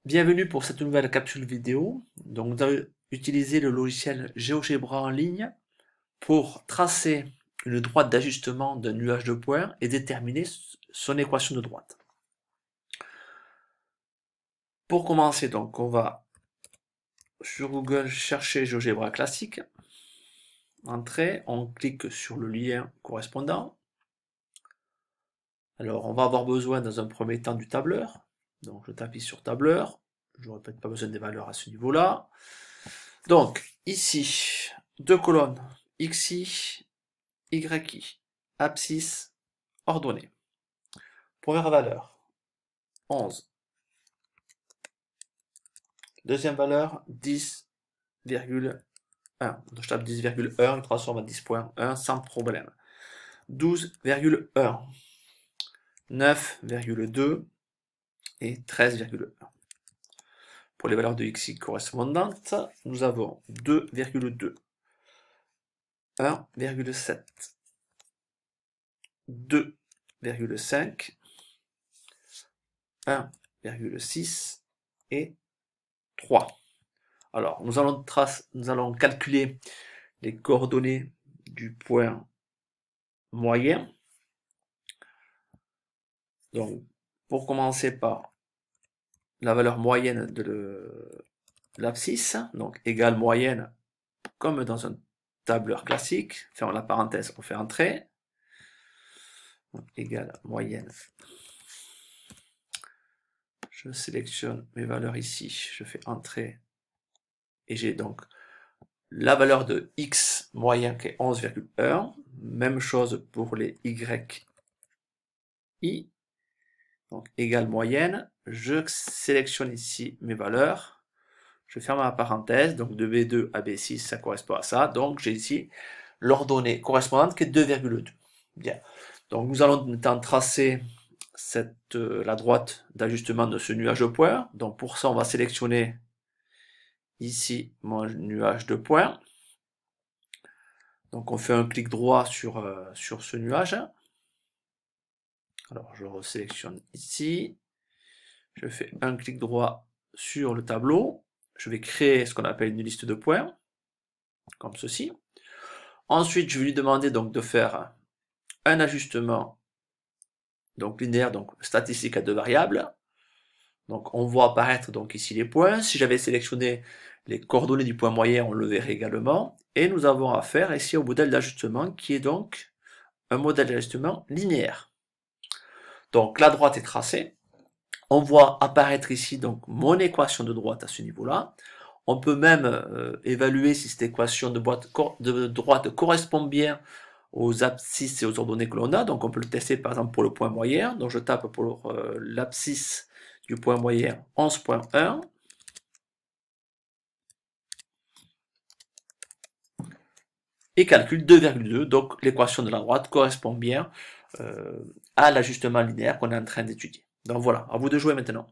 Bienvenue pour cette nouvelle capsule vidéo. Donc, nous allons utiliser le logiciel GeoGebra en ligne pour tracer une droite d'ajustement d'un nuage de points et déterminer son équation de droite. Pour commencer, donc, on va sur Google chercher GeoGebra classique. Entrée, on clique sur le lien correspondant. Alors, on va avoir besoin dans un premier temps du tableur. Donc, je tape sur tableur. Je n'aurai peut-être pas besoin des valeurs à ce niveau-là. Donc, ici, deux colonnes, xi, yi, abscisse, ordonnée. Première valeur, 11. Deuxième valeur, 10,1. Donc, je tape 10,1, il transforme en 10.1 sans problème. 12,1, 9,2 et 13,1. Pour les valeurs de xi correspondantes, nous avons 2,2, 1,7, 2,5, 1,6 et 3. Alors, nous allons calculer les coordonnées du point moyen. Donc, pour commencer par la valeur moyenne de l'abscisse, donc égale moyenne, comme dans un tableur classique, ferme la parenthèse, on fait un trait, donc, égale moyenne. Je sélectionne mes valeurs ici, je fais entrée, et j'ai donc la valeur de x moyen qui est 11,1, même chose pour les yi, donc égale moyenne, je sélectionne ici mes valeurs, je ferme ma parenthèse, donc de B2 à B6 ça correspond à ça, donc j'ai ici l'ordonnée correspondante qui est 2,2. Bien, donc nous allons maintenant tracer la droite d'ajustement de ce nuage de points, donc pour ça on va sélectionner ici mon nuage de points. Donc on fait un clic droit sur ce nuage. Alors je resélectionne ici. Je fais un clic droit sur le tableau. Je vais créer ce qu'on appelle une liste de points, comme ceci. Ensuite, je vais lui demander donc de faire un ajustement donc linéaire, donc statistique à deux variables. Donc on voit apparaître donc ici les points. Si j'avais sélectionné les coordonnées du point moyen, on le verrait également. Et nous avons affaire ici au modèle d'ajustement qui est donc un modèle d'ajustement linéaire. Donc la droite est tracée. On voit apparaître ici donc mon équation de droite à ce niveau-là. On peut même évaluer si cette équation de droite correspond bien aux abscisses et aux ordonnées que l'on a. Donc on peut le tester par exemple pour le point moyen. Donc je tape pour l'abscisse du point moyen 11.1. Et calcule 2,2. Donc l'équation de la droite correspond bien à l'ajustement linéaire qu'on est en train d'étudier. Donc voilà, à vous de jouer maintenant.